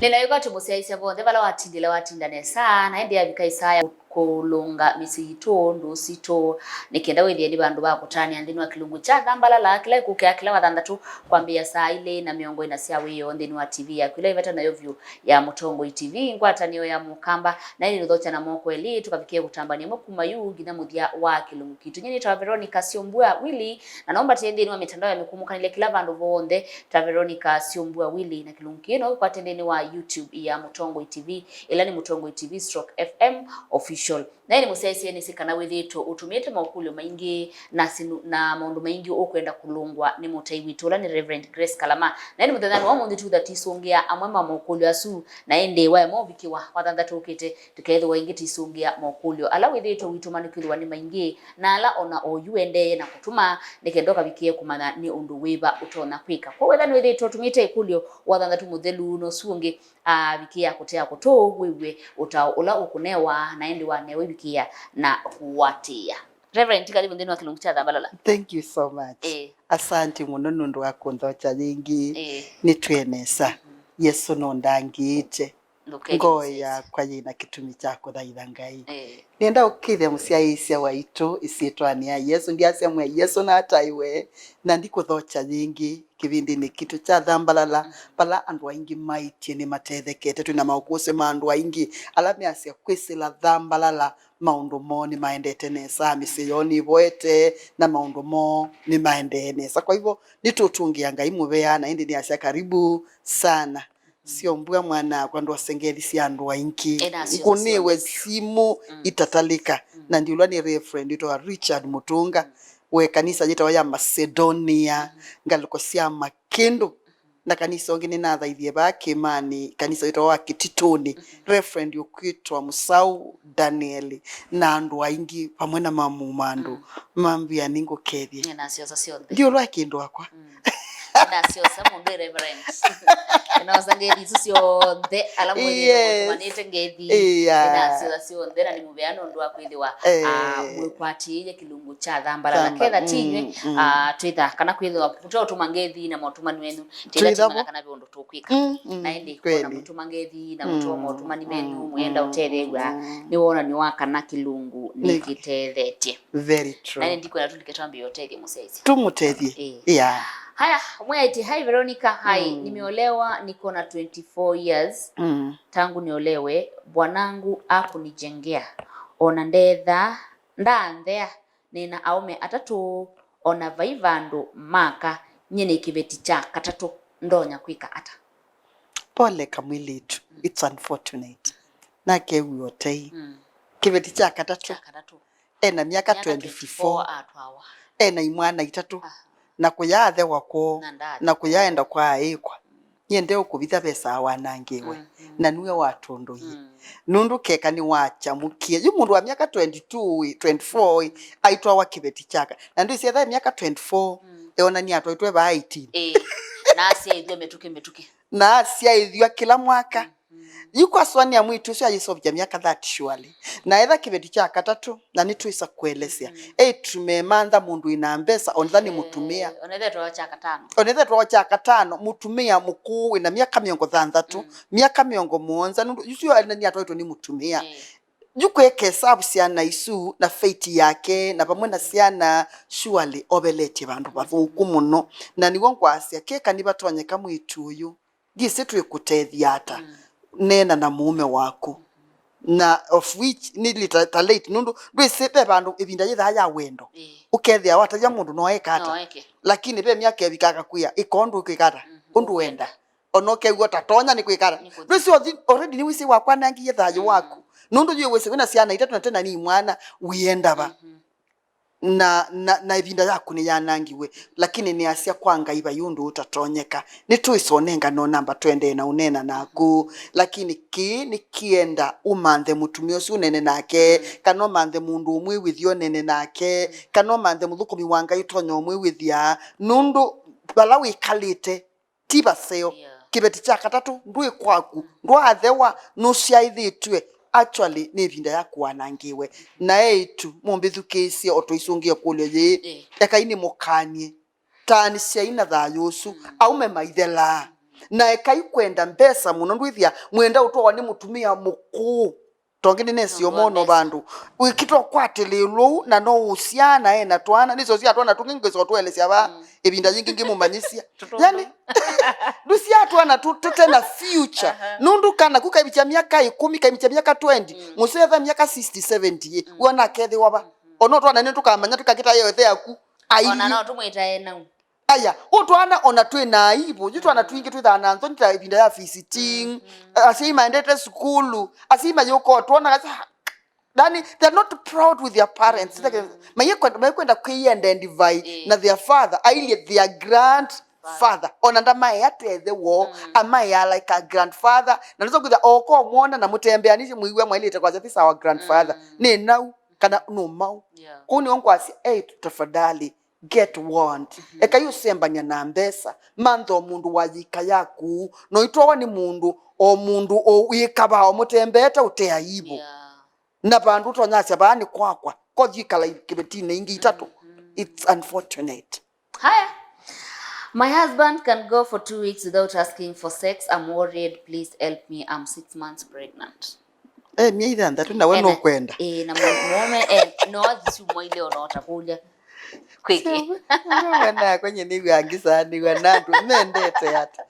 Nina yuko tumusiaisia bonde bala watindile watindane sana endi abika isaya kulunga misito ndo sito nikienda wethi ndi bandu bakutani andini wa kilungu cha Thambalala kila kukia kila wathandatu kwambia saa ile na miongo inasia wiyo ndini wa TV ya kila iveta na yovyu ya Mutongo TV ngwata niyo ya Mukamba na ili ndocha na moko eli tukafikia kutambania mokuma yu gina mudia wa kilungu kitu nyini ta Veronica Siombua Willy na naomba tiendeni wa mitandao ya mikumuka nile kila vandu vonde ta Veronica Siombua Willy na kilungu kino kwa tendeni wa YouTube ya Mutongo TV ila ni Mutongo TV /FM official na ni musesi ni sikana withito utumite makulio maingi na maundu maingi okwenda kulungwa ni mutaiwitola ni Reverend Grace Kalama na ni muthandani wa mundi tu that isongia amwema makulio asu na ende wa mobikiwa wathanda tukite tukethe waingi tisongia makulio ala withito witumanikirwa ni maingi na ala ona oyuende na kutuma nikendoka bikie kumana ni undu wiba utona kwika kwa wethani withito tumite ikulio wathanda tu muthelu no suonge bikia kutea kuto wewe utaola ukunewa na endi wa newe bikia na kuwatia. Reverend karibu ndeni wa kilungu cha Thambalala. Thank you so much. Asante muno nundu wako ndocha nyingi nitwenesa Yesu no ndangite ngoya kwa yina kitumi chako thaitha Ngai nienda ukithe musiaisia waitu isitwani ya Yesu ndiasia mwe Yesu na ataiwe na ndikuthocha nyingi kibindi ni kitu cha Thambalala pala andu aingi maitie ni matethekete twina maukuse mandu aingi alame asia kwisila Thambalala maundu mo ni maendete nesa misiyoni boete na maundu mo ni maendete nesa kwa hivyo nitutungia Ngai mubea na indi ni asia karibu sana Siombua mwana kwa ndo sengeli si andu aingi kuniwe simu itatalika na ndiulwa ni referend ito wa Richard Mutunga we kanisa jita waya Macedonia ngaliko siya Makindu na kanisa ongini na dhaidhie baki mani kanisa jita wa Kititoni referend yukuitwa Musau Danieli na andu aingi pamwena mamu mandu mambia ningo kethi ndiulwa kindu wakwa na sio samu de reverence na wasangedi sio de alamu ni tumanete ngedi na sio de na ni mubeano ndo akwithiwa mwekwati ile kilungu cha Thambalala ketha tinywe twitha kana kwithiwa kutoa tumangethi na motumani wenu tila kana biondo tukwika na indi kuna mutumangethi na mutoa motumani wenu muenda uteregwa ni wona ni waka na kilungu nikitethetie very true na indi kuna tuliketambia yote musezi tumutethie Haya, mweti, hi Veronica, hi, nimeolewa, niko na 24 years, tangu niolewe, bwanangu akunijengea, ona ndandhea, nina aume atatu, ona vaivando maka, nyene kibeti cha katatu, ndonya kwika ata. Pole kamilitu, it's unfortunate. Nake uotei, kibeti cha katatu, ena miaka 24, ena imwana itatu, na kuyathe wako na kuyaenda kwa aikwa nyende ukubitha pesa wanangewe na niwe watundu nundu keka ni wacha mukie yu mundu wa miaka 22 24 aitwa wa kibeti chaka na ndu isietha miaka 24 eona ni atwaitwe ba 18 na asia ithio metuke na asia ithio kila mwaka yuko aswani ya mwitu sio ayisobya miaka 30 surely na etha kibeti cha katatu na nituisa kuelesia tumemantha mundu ina mbesa onthani mutumia onethe twa cha katano mutumia mukuu ina miaka 60 miaka 70 nundu yusio ni atwaitwo ni mutumia yukweke sabu siana isu na faiti yake na pamwe na siana surely obelete bandu bathuku muno na niwo ngwasia keka ni batonyeka mwitu uyu gise twikutethia ata nena na mume wako na of which ni late nundu ndwisipe bandu ibinda yitha ya wendo ukethia wataja mundu noekata lakini be miaka ebikaka kuya ikondu kwikata undu wenda onoke gota tonya ni kwikata ndwisio already ni wisi wakwa nangi yitha yu wako nundu yu wisi wina siana itatu na tena ni mwana wienda ba na ibinda yaku ni yanangiwe lakini ni asia kwanga iba yundu utatonyeka ni tuisonenga no namba twende na unena naku lakini ni kienda umanthe mutumio si unene nake kano manthe mundu umwe withio nene nake kano manthe muthukumi wanga itonyo umwe withia nundu bala wikalite tiba seo kibeti cha katatu ndui kwaku ndwathewa no ciaithitwe actually ni binda yaku wanangiwe na etu mumbithukisi otoisungia kulyo ye ekaini mukanie tani cia ina tha yusu aume maithela na ekai kwenda mbesa muno ndwithia mwenda utwa ni mutumia mukuu tongeni nesio mono bandu wikitwa kwatililwo na no usiana na twana nizo cia twana tungingezo twelesya ba ebinda nyingi ngimumanyisia yani dusia twana tutena future nundu kana kukabicha miaka 10 kabicha miaka 20 musetha miaka 60 70 wona kethi waba ono twana ni tukamanya tukakita yothe yaku ona no tumwita ena aya utwana ona twina aibu jutwana twingi twithana nzo nita ibinda ya visiting asima endete school asima yuko twana kasa Dani, they're not proud with their parents. Mayekwenda kuidentify na their father, aili their grandfather. Onanda mayate the war, amaya like a grandfather. Na nizo kuda oko mwona na mutembea nisi muiwe mwili itakuwa this our grandfather. Ne now kana no mau. Kuni onko asi tafadhali get warned. Eka yu semba na mbesa mantho mundu wajika yaku no itowa ni mundu o yikaba o mutembeta utea ibo. Na bandu tonyasya bani kwakwa kodikala kibetine ingi itatu. It's unfortunate. Haya. My husband can go for 2 weeks without asking for sex. I'm worried. Please help me. I'm 6 months pregnant. Mimi ndatu na wewe kwenda. Na mume no zisumo ile onota kuja. Kweke. Wana kwenye ni wangisa ni wanandu mendete hata.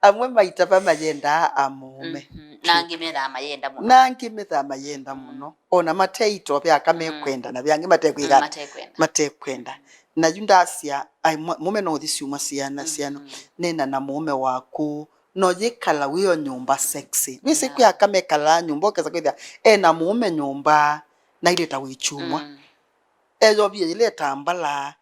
Amwe maitapa mayenda amume. Nangimera amayenda muno. Nangimera amayenda muno. Ona mateito byakamekwenda na byange matekwenda. Matekwenda. Na yundasya mume no thisiuma siana nena na mume waku no yekala wiyo nyumba sexy. Wisi kuyakamekala nyumba okeza kwithia na mume nyumba na ile tawichumwa. Ezo bye ile Thambala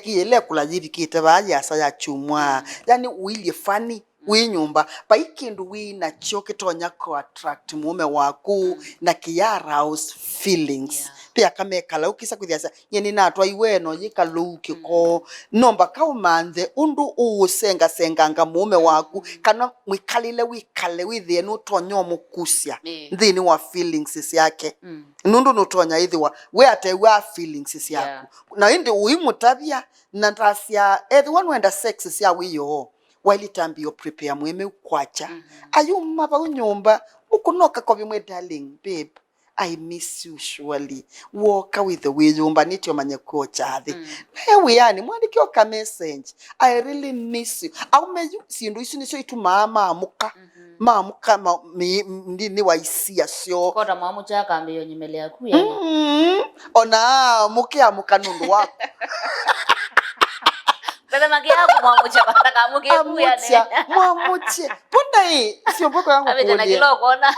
ile kula yibikite bayasa ya chumwa. Yani wili funny we nyumba paikindu we na choke tonya ko attract mume waku na kiara house feelings pia kamekala ukisa kuthiasa nyeni natwa iweno yikaluki ko nomba kaumanze undu usenga senganga mume waku kana mwikalile wikale withie no tonyo mukusya nthini wa feelings yake nundu no tonya ithiwa we ate wa feelings yaku na indi uimutabia na tasia one wenda sex sia wiyo while tambio prepare mweme ukwacha ayuma ba unyumba ukunoka kwa bimwe darling babe I miss you surely walk with the way yumba nityo manyeko chathi we yani mwandikyo ka message I really miss you au meju sindu isini syo itu mama mamuka ndini waisia syo kota mamu chaka ambiyo nyimele yaku yani ona muke amuka nundu wako bebe magia yako mwamucha bataka amuke kuyane mwamuche punda hii sio mboko yangu kuolia abete na kiloko ona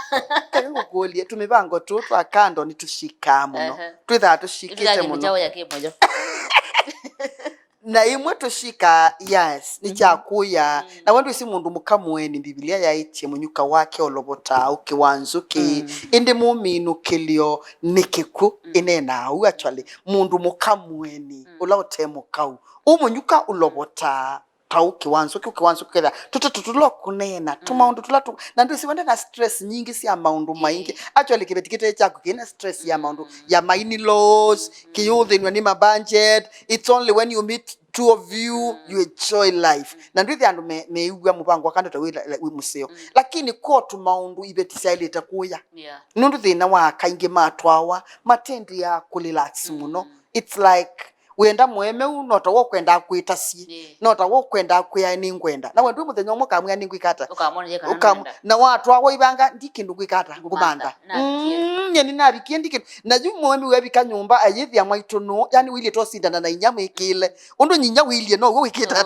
kangu kuolia tumibango tu twakando nitushika muno twitha tushikite muno njao yake mojo na imwe tushika yes ni chakuya na wandu isi mundu mukamweni Biblia yaitie munyuka wake olobota ukiwanzuki indi muminu kilio nikiku inena au actually mundu mukamweni ulaotemo kau umunyuka ulobota tauki wanzuki keda tututulo kunena tumaundu tulatu na ndu siwenda na stress nyingi si amaundu maingi actually kibetikite chako kina stress ya amaundu ya maini laws kiyuthi ni ma budget it's only when you meet two of you you enjoy life na ndu andu meigwa mubango akando tawila museo lakini ko tumaundu ibetisa ile takuya nundu thina wa kaingi matwawa matendi ya kurelax muno it's like wenda mweme unota wo kwenda kwitasi nota wo kwenda kuya ni ngwenda na wendu muthenya omwe kamwe ni ngwikata na watu awo ibanga ndikindu gwikata ngumanda nyeni nabikie ndikindu na ju mweme webika nyumba ayithia mwaitono yani wili to sindana na inyama ikile undu nyinya wilie no wikita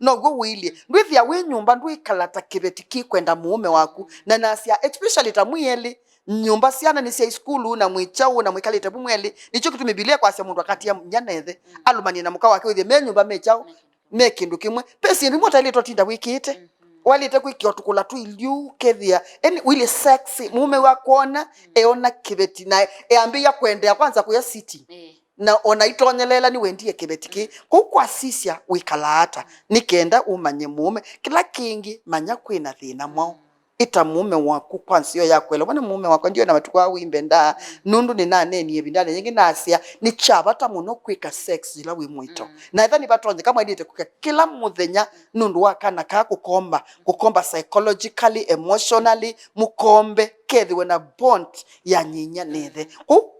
no go wilie ndwithia we nyumba ndwikalata kibetiki kwenda mume waku na nasia especially tamuyeli nyumba siana ni sia skulu na mwichao na mwikalite bumweli nicho kitu Biblia kwa sia mundu akati ya nyanethe alumani na muka wake me nyumba mechao mekindu kimwe pesi ndi mota ile totinda wikite walite kwikio tukula tu iliu kethia eni wile sexy mume wakona eona kibeti na ambia kwendea kwanza kuya city na ona itonyelela ni wendie kibetiki kwa sisia wikalata nikenda umanye mume kila kingi manya kwina thina mwao ita mume waku kwansi yo yakwela bona mume wako ndio na matuko awimbe nda nundu ni nane ni ebindane nyingi nasia ni chabata muno kwika sex ila wi mwito na ethani batonje kama idite kuka kila muthenya nundu wakana ka kukomba psychologically emotionally mukombe kethi wena bond ya nyinya nethe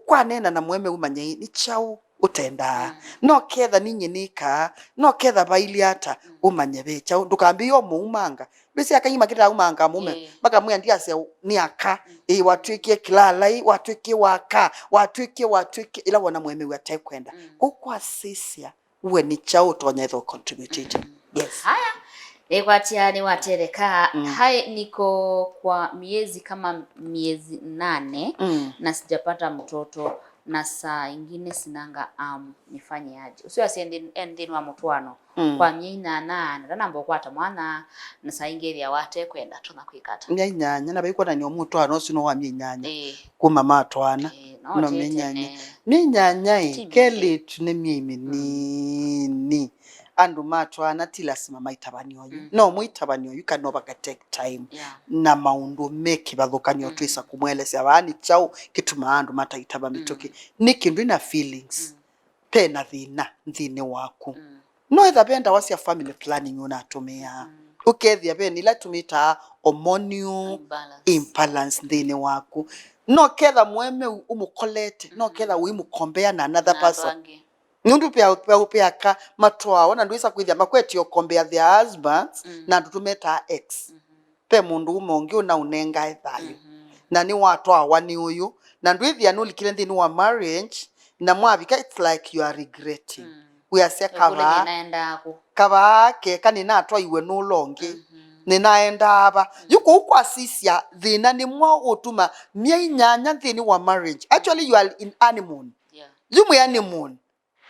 kwanena na mweme umanye ni chau utenda no ketha ninyi nika no ketha baili hata umanye becha ndukambi yo muumanga bisi akanyima kita umanga mume baka mwe ndia se ni aka watwike kilalai watwike waka watwike ila wana mweme wate kwenda kwa sisia uwe ni chau tonya tho contribute yes haya ekwatia ni watereka hai niko kwa miezi kama miezi 8 na sijapata mtoto na saa ingine sinanga nifanye aje usio asiendi wa Mitwaano kwa myina 8 ranambo kwata mwana na saa ingine ya wate kwenda tuna kuikata myanyanya na baikwa ni Mitwaano sino wa myanyanya ku mama twana no myanyanya kele tune myimi ni andu Mitwaano tilasima maitabani oyu no muitabani oyu kanoba ka take time na maundu meki bathukanyo twisa kumwelesya bani chau kituma andu mataitaba mitoki nikindu na feelings pena thina nthini waku no ethapenda wasia family planning unatumia ukethia beni la tumita hormonal imbalance nthini waku no ketha mweme umukolete no ketha uimukombea na another person nundu pia ka Mitwaano na nduisa kwithia makwetio kombea their husbands na ndutumeta ex pe mundu umongi una unenga ethayo na ni watu awani uyu na nduithia nulikire nthini wa marriage na mwabika it's like you are regretting we are say kava ke kanina atwa iwe no longi ninaenda aba yuko ukwasisia thina ni mwa gutuma myainyanya nthini wa marriage actually you are in honeymoon you mwe honeymoon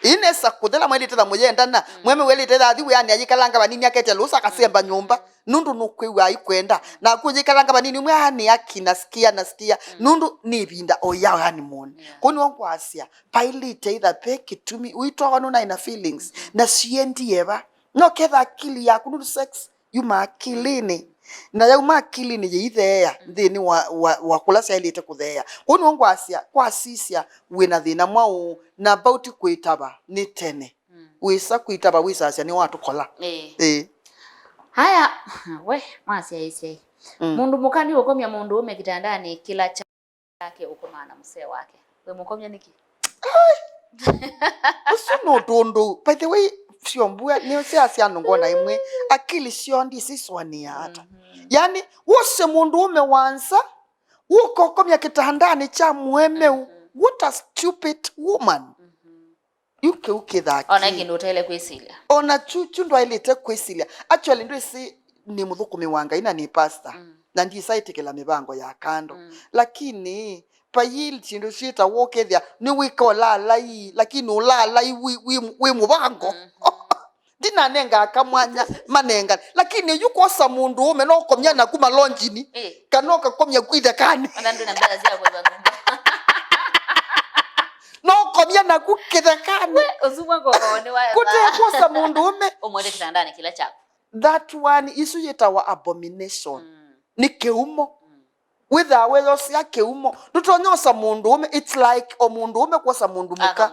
inesa kuthela mweli tena muyenda na mweme weli tena athi we ani ayikalanga banini akete lusa kasemba nyumba nundu nukwiwa aikwenda na kuyikalanga banini mwe ani akinasikia nasikia nundu nibinda oya honeymoon kuni wankwasia pilot either peki tumi uitwa wanuna ina feelings na siendi eba no ketha akili yaku nundu sex yuma akilini na yauma akilini yithea nthini wa kulasa ilite kuthea kuni wankwasia kwasisia wina thina mwao na about kuitaba ni tene wisa kuitaba wisasia ni watu kola haya we mwasia isi mundu mukani ukomya mundu ume kitandani kila chake ukomana msee wake we mukomya niki usuno tondo by the way siombua ni usiasia ngona imwe akili siondi siswania hata yani wose mundu ume wanza ukokomya kitandani cha mweme what a stupid woman uke that ona kindu tele kwisilia ona chuchu ndo ilete kwisilia actually ndo isi ni muthukumi wanga ina ni pastor na ndi saitikela mibango ya kando lakini payili chindu shita wokethia ni wikola lai lakini ulala wi mubango dina nenga akamwanya manenga lakini yuko mundu ume no komya na kuma lonjini kanoka komya kwitha kani anandu na mbaza ya kwa ngumba no komya na kukithekani uzumwa kwa ni wa kutekosa mundu ume umwete kitandani kila chako that one isu yetawa abomination ni keumo witha weyo sia keumo ndutonyosa mundu ume it's like omundu ume kwa mundu muka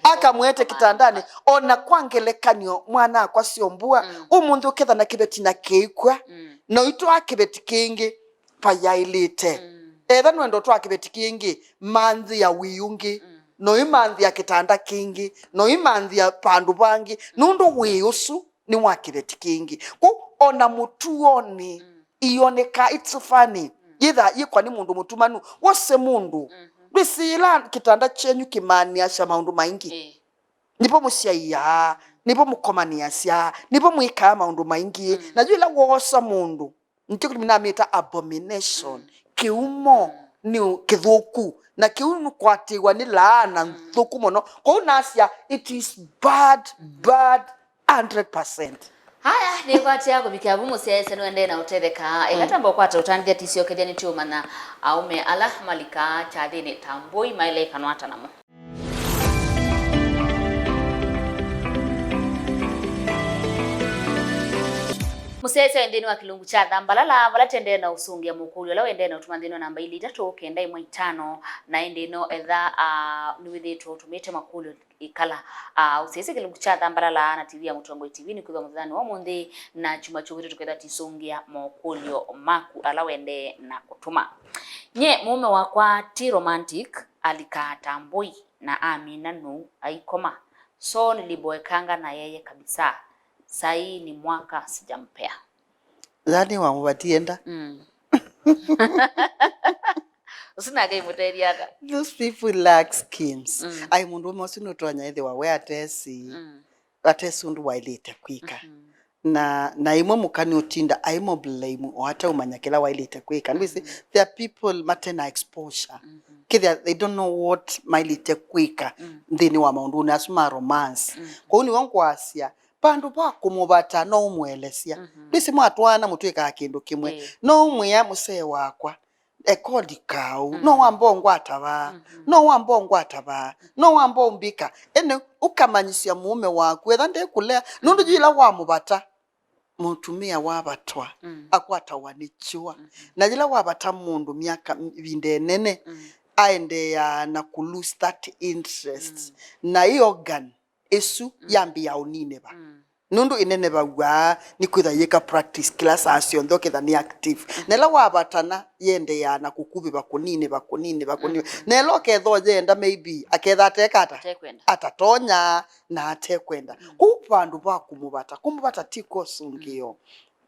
akamwete kitandani ona kwangelekanyo mwana akwa siombua umundu ketha na kibeti na keikwa no itu akibeti kingi payailite etha nwendo twa kibeti kingi manzi ya wiyungi no imanthi ya kitanda kingi no imanthi ya pandu bangi nundu wiyusu ni wakibeti kingi ku ona mutuoni ioneka it's funny yitha yikwa ni mundu mutumanu wose mundu bisila kitanda chenyu kimania sha maundu maingi nipo musiaya nipo mukomania sia nipo muika maundu maingi na jula wosa mundu ntiko minamita abomination kiumo ni kithuku na kiunu kwatiwa ni laana nthuku mono ko nasia it is bad 100%. haya ni kwati yako bikiabu musiaise nwende na utereka ekatamba kwata utandithia tisio kedia ni tiuma na aume ala malika chathini tambui maile kanwata namo musese ndini wa kilungu cha Thambalala valatendere na usungia mukulu la wende na utumandino namba 3 na ndino etha niwithitu tumite makulu ikala usese kilungu cha Thambalala na TV ya Mutongo TV ni kuva muthani wa mundi na chuma chuguri tuketha tisungia mokulio maku ala wende na kutuma nye mume wakwa ti romantic alikata mboi na Amina Nduu aikoma so niliboekanga na yeye kabisa. Sai ni mwaka sijampea. Zani wa mubatienda? Usina kai muteriaga. Those people lack schemes. Ai mundu mosi notwanya ithe wawe atesi. Atesi undu wailite kwika. Na imwe mukani utinda aimo blame o hata umanyakela wailite kwika. And we say there are people matena exposure. They don't know what mailite kwika. Ndini wa maundu ni asuma romance. Kwa uni wangu asia bandu bakumubata no umwelesia bisi mwatwana mutweka kindu kimwe no umwe musee wakwa ekodi kau no wambongo ataba no wambongo ataba no wambombika ene ukamanyisia mume waku etha ndekulea nundu jila wa mubata mutumia wabatwa akwata wanichua na jila wabata mundu miaka binde nene aende ya na kulose that interest na i organ esu yambi ya unine ba nundu inene ba ni kwitha yeka practice class asio ndoke tha ni active nela wabatana yende ya na kukubi bakunine nelo ketho yenda maybe aketha tekata atatonya na atekwenda kubandu kumubata tiko sungio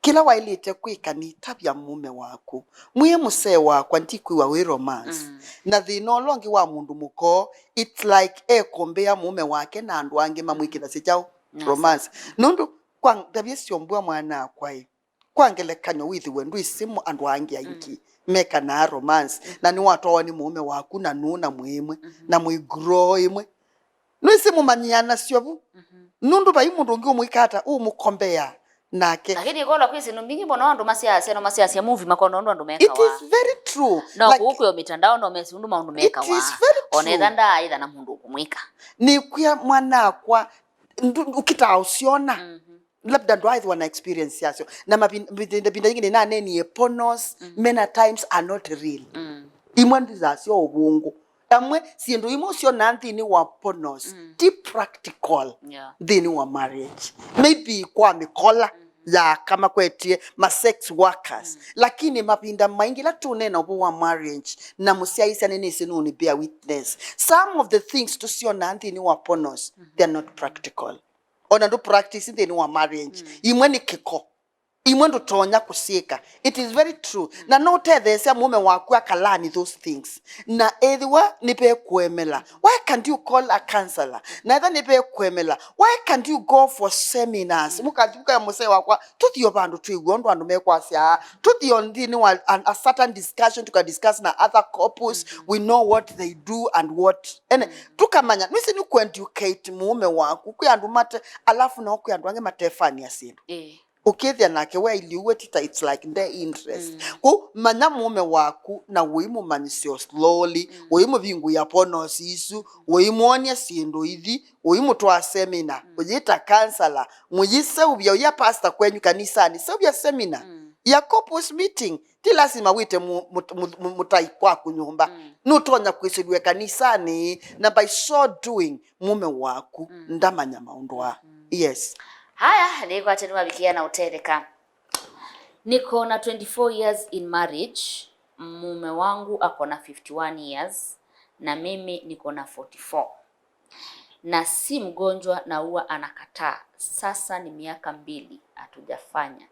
kila wailite kwika ni tabia mume waku mwiye musee wakwa ntikwiwa we romance na thino longi wa mundu muko it's like kombe ya mume wake na andu ange mamwikitha sijao romance nundu kwa tabia siombwa mwana kwai kwangelekanyo withi wendu isimu andu ange aingi meka na romance na ni watu ni mume waku na nuna mwimwe na muigrow imwe no isimu manyana siobu nundu bai mundu ngi umwikata umukombea nake lakini kola kwisi numbingi bona ndo masiasa movie makondo ndo meka wa it is very true no like, kuko yo mitandao ndo mesi ndo maundu meka wa onetha nda aidha na mundu kumwika ni kuya mwana kwa ukita usiona labda ndo aidha wana experience yasio na mabinda nyingine na neni eponos many times are not real imwe zasio ubungu amwe sindu emotion na Nthini wa ponos ti practical Nthini wa marriage maybe kwa mikola ya kama kwetie ma sex workers lakini mapinda maingi la tunena obo wa marriage na musiaisa nene sinu ni bear witness some of the things to see on Nthini wa ponos they are not practical ona do practice Nthini wa marriage imwe ni kiko imwe ndo tonya kusika it is very true na no tethe mume waku akalani those things na edwa nipe kuemela why can't you call a counselor na edha nipe kuemela why can't you go for seminars mukajuka ya muse wakwa tuthiyo bandu twigwo andu mekwasia tuthiyo Nthini wa a certain discussion to discuss na other couples we know what they do and what ene tukamanya nisi ni ku educate mume waku ku andu mate alafu na ku andu ange matefani asindu ukethia nake we iliwe tita it's like their interest ku manya mume waku na wimu manisio slowly wimu vingu ya ponos isu wimuonia sindo ithi wimu twa seminar ujita counselor mujise ubya ya pastor kwenyu kanisani so ubya seminar ya couples meeting ti lazima wite mutai kwa kunyumba nutonya kwisidwe kanisani na by so doing mume waku ndamanya maundwa yes. Haya, niko ateni wabikia na utereka. Niko na 24 years in marriage. Mume wangu ako na 51 years. Na mimi niko na 44. Na si mgonjwa na huwa anakataa. Sasa ni miaka 2 hatujafanya.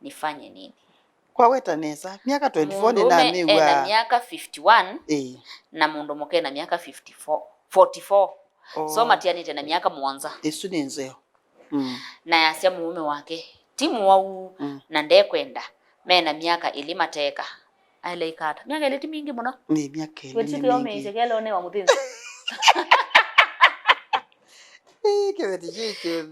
Nifanye nini? Kwa weta neza, miaka 24 ni na miwa. Na miaka 51. Na mundu moke na miaka 44. So matiani tena miaka mwanza. Esu ni nzeo. Na yasia mume wake timu wau na ndekwenda mena miaka ilimateka ale ikata miaka ile mingi muno ni miaka ile mingi yome isegele one wa Muthinzi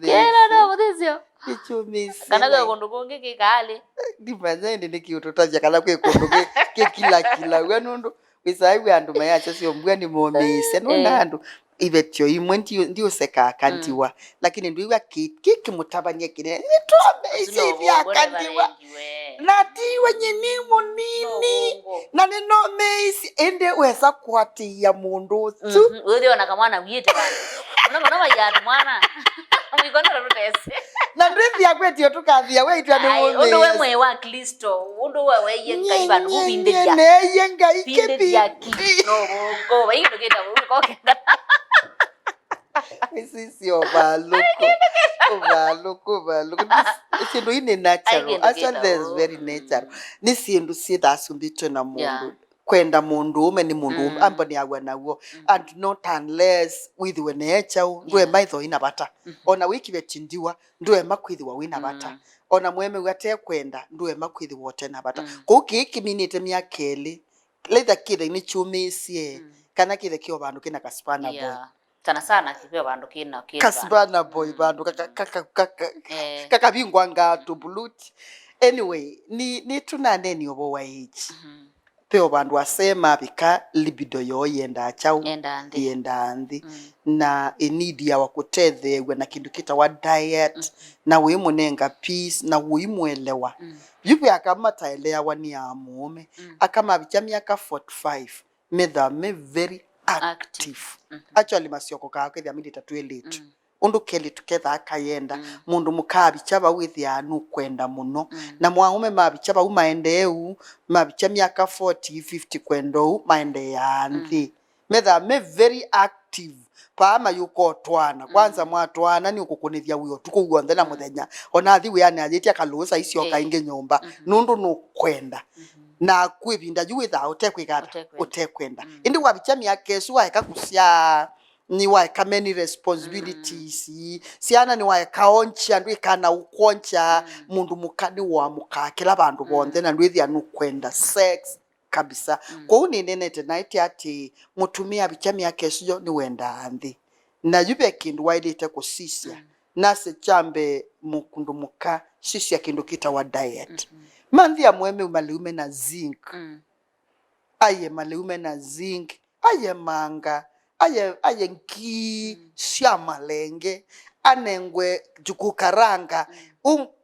kera na Muthinzi kichumisi kana gondo gonge kikale ndimazende nikiutotaja kana kwe kondo ke kila wenundu wisaiwe andu mayacha sio mbwa ni momise no nandu ibetyo imwe ndio seka kandiwa lakini ndio kiki mutabanye kine nitome isi vya kandiwa natiwe nyinimu nini na nino meisi ende wesa kwati ya mundu tu wewe ona kamwana wiyete bana mwana ya mwana mwigona rutese na ndezi ya kwetyo tukathia we itwa ni mume undu we mwe wa Kristo undu we yenga ibanu kubindeja ne yenga ikebi no go we ndugeta ko kenda sisi obaluko isindu ine natural actually there's very natural ni sindu sitasumbitwe na mundu kwenda mundu ume ni mundu amboni agwa nawo and not unless with nature ndwe maitho ina bata ona wiki betindiwa ndwe makwithiwa wina bata ona mweme wate kwenda ndwe makwithiwa wote na bata kuki kiminite myakeli letha kile ni chumisie kana kile kio bandu kina kaspana boy sana kipeo bandu kina kaspana boy bandu kaka bingwa ngatu buluti anyway ni tunaneni obo wa age peo bandu asema bika libido yo yenda chau yenda andi na need ya wakutethewe na kindu kita wa diet na wimunenga peace na wimwelewa yupi akamata elea wani ya mume akama bicha miaka 45 me very active actually masioko kake thia midi tatu elitu undu keli tuketha akayenda mundu mukabicha withia nu kwenda muno na mwaume mabicha ba umaendeu mabicha miaka 40 50 kwendo maende ya nthi me very active pama yuko twana kwanza mwatwana ni ukukunithia wiyo tukuguonthe na muthenya ona thi wiane ajitia kalusa icio kainge nyumba nundu no kwenda na kwibinda juwitha utekwenda indi wabicha miaka esu waeka kusia ni waeka many responsibilities siana ni waeka oncha ndu ikana ukoncha mundu mukadi wa mukakila bandu bonthe na ndwithia nukwenda sex kabisa kwa uninenete naiti ati mutumia bicha miaka esu ni wenda anthi na yube kindu waidite kusisia nase chambe mukundu muka sisia kindu kita wa diet manthi ya mweme maleume na zinc aye maleume na zinc aye manga aye nki shamalenge anengwe jukukaranga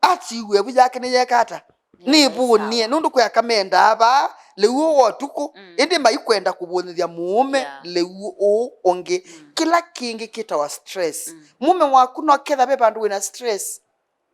atiwe bujake ne yakata ni bunie nundu kwa kamenda aba lewo otuko ende mayikwenda kubonithia mume lewo onge kila kingi kita wa stress mume waku no ketha be bandu wina stress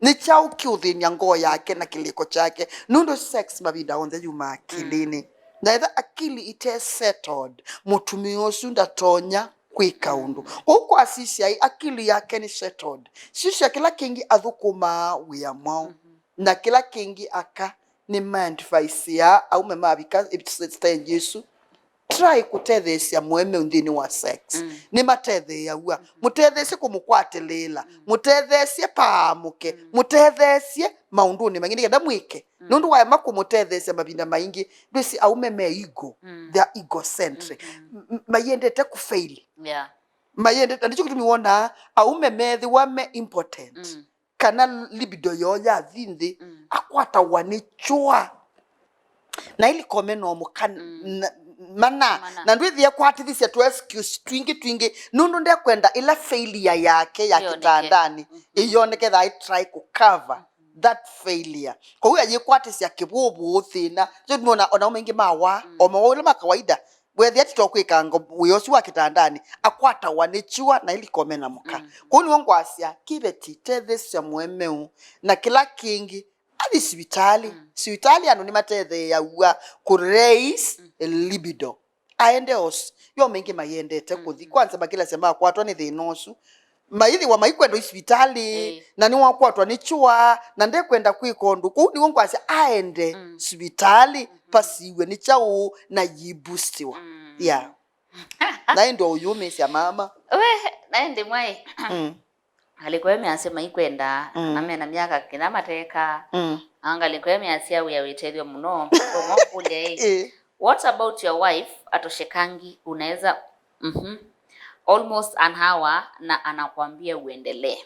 ni chau kiuthinia ngoo yake na kiliko chake nundu sex mabida on the yuma akilini na either akili ite settled mutumio sunda tonya kwikaundu uko asisi ai akili yake ni settled sisi kila kingi athukuma wiamao na kila kingi aka ni mandfaisia au memabika ibitstain Yesu try kutethesia mweme ndini wa sex ni mathethe yaua mutethesie kumukwatelela mutethesie paamuke mutethesie maunduni mangine kenda mwike nundu wa makumutethesia mabinda maingi ndisi aume me ego they are egocentric mayendete ku fail mayendete ndicho kitumiwona aume methi wa me important kana libido yoya thindi akwata wanichua na ili komeno mana na ndwithia kwatithisia to excuse twingi nundu ndekwenda ila failure yake ya kitandani iyoneke that I try to cover that failure kwa hiyo ayikwatisia kibubu thina jo nona ona umengi mawa omawole makawaida wethia titokwika ngo uyosu wa kitandani akwata wanichua na ili komena muka kuni wongo asia kibeti tethesia mwemeu na kila kingi ali sibitali anu ni matethe ya ua ku raise libido aende os yo mengi mayende te kuthi kwanza bakila sema kwatwa ni thinosu maithi wa maikwendo isibitali na ni wakwatwa ni chua na ndekwenda kwikondu kuni wongo asia aende sibitali pasiwe ni chao na yibustiwa na ndo uyume sia mama naende mwai alikuwa ameasema ikwenda na miaka kina mateka alikuwa ameasia uyawetethio muno kule what about your wife atoshekangi unaweza almost an hour na anakuambia uendelee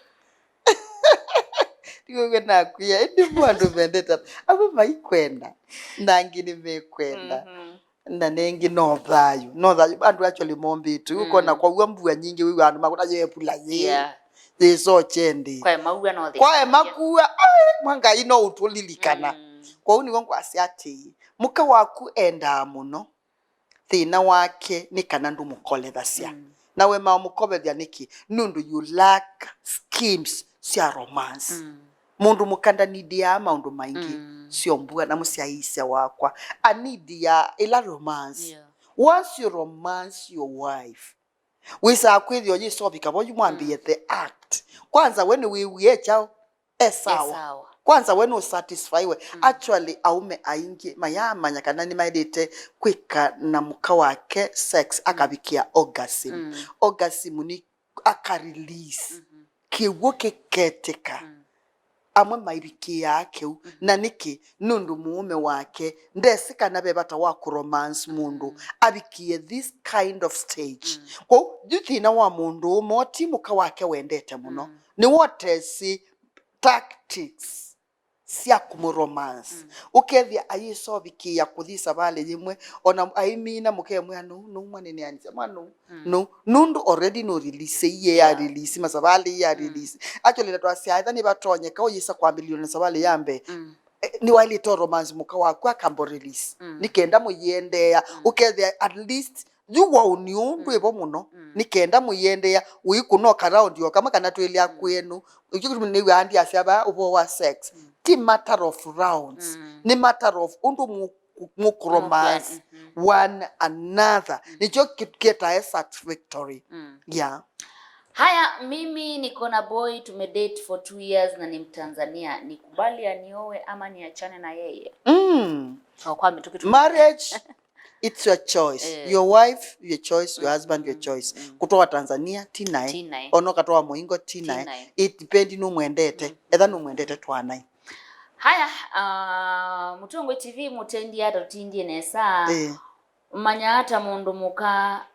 Tigo na kuya ndi mwandu vendeta abo maikwenda nangi nimekwenda na nengi no thayu bandu actually mombitu uko na kwa uambua nyingi wi wandu makuna ye pula ye so chendi kwa maua no the kwa makua mwanga ino utulilikana kwa uni wangu asiati muka waku enda muno thina wake ni kana ndu mukole thacia nawe ma mukobe thia niki nundu you lack schemes cia romance mundu mukanda nidi ya maundu maingi sio mbua na musiaisia wakwa a need ya ila romance once you romance your wife wisa kwithio yisobika bo yumwambie the act kwanza when we chao esawa kwanza when you satisfy we actually aume aingi mayamanya kana ni maidete kwika na muka wake sex akabikia orgasm ni aka release kiwo kiketika amwe maibiki yake na niki nundu muume wake ndesika na bebata wa romance mundu abikie this kind of stage kwa duthina wa mundu moti muka wake wendete muno ni wote si tactics sia kumuromance ukethia ayisobiki ya kuthisa bale yimwe ona aimina mukemwe no mwane ni anza mano no nundu already no release ye ya release masabali ya release actually that was either ni batonye ka oyisa kwa milioni sabali yambe ni wali to romance muka wakwa kambo release nikenda muyendea ukethia at least yuwa uniundu ebo muno nikenda muyendea uyikunoka round yo kama kana tweli akwenu ukiku ni wandi asiaba ubo wa sex ti matter of rounds ni matter of undu mukromance one another nicho kiteta satisfactory Haya, mimi niko na boy tumedate for 2 years na ni Mtanzania, nikubali anioe ama niachane na yeye? Kwa marriage it's your choice. Your wife, your choice. Your husband, your choice. Kutoa Tanzania, tinai. Ono katoa Moingo, tinai. It depends numwendete. Etha numwendete twanai. Haya, Mutongwe TV mutendi hata tindie nesa. Umanya hata mundu muka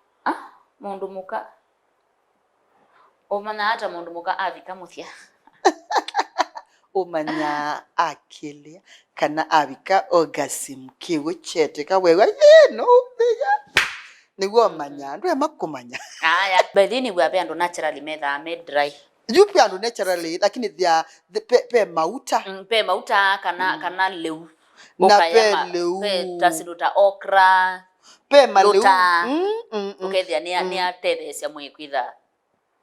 umanya hata mundu muka avika muthia. Umanya akilia kana avika orgasm kiwe chete ka wewe no niguo manya ndu makumanya aya bedini gwa bendo naturally made dry yupi andu naturally lakini thia pe mauta kana leu na pe leu pe tasiruta okra pe maleu ukethia ni atethecia mwikwitha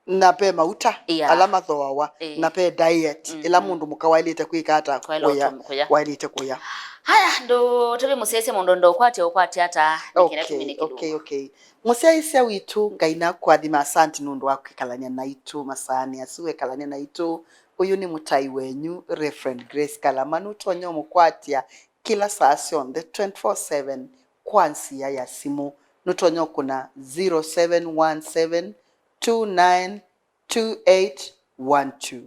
na pe mauta alama thoawa na pe diet ila mundu mukawailite kwikata kuya wailite kuya. Haya ndo tobe musese mundu ndo kwate hata nikira tumine kidogo. Okay musese witu ngaina kwathima asante nundu wakikalania naitu masani asuwe kalania naitu uyu ni mutai wenyu Reverend Grace Kalamanu tonyo mukwatia kila saa on the 24/7 kwansia ya simu nutonyo kuna 0717292812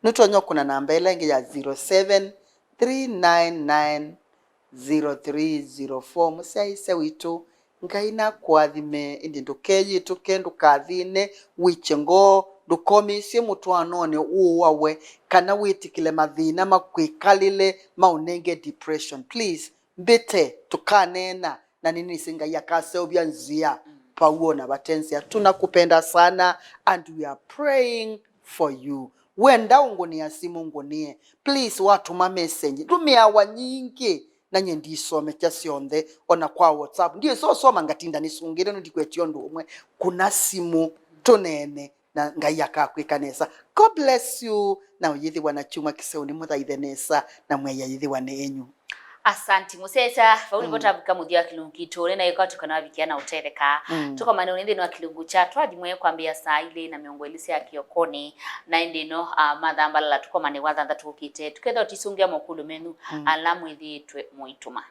nutonyo kuna namba ile ya 0739900304 musaise witu ngaina kwathime indi ndukeyi tukendu kathine wichengo ndukomisie Mitwaano ne uwawe kana witikile mathina makwikalile maunenge depression please mbete tukanena na nini singa yakase obya nzia pauona batensia tunakupenda sana and we are praying for you. Wenda ungoni ya simu ngonie please watu ma message tumia wanyingi nanye ndisome chasionde ona kwa WhatsApp ndiye so mangatinda nisungire ndikwetio ndumwe kuna simu tonene na ngayaka kwikanesa. God bless you na uyithi wanachuma kiseuni muthaithenesa na mweya yithi wane enyu. Asanti musesa fauli botabuka mudia kilungito rena yekatu kana bikiana utereka tuko maneno ndino akilungu chatwa dimwe kwambia saa ile na miongo elise akiokoni na ndino Thambalala tuko mane watha tukite tuketho tisungia mokulu menu alamu ithi twe muituma.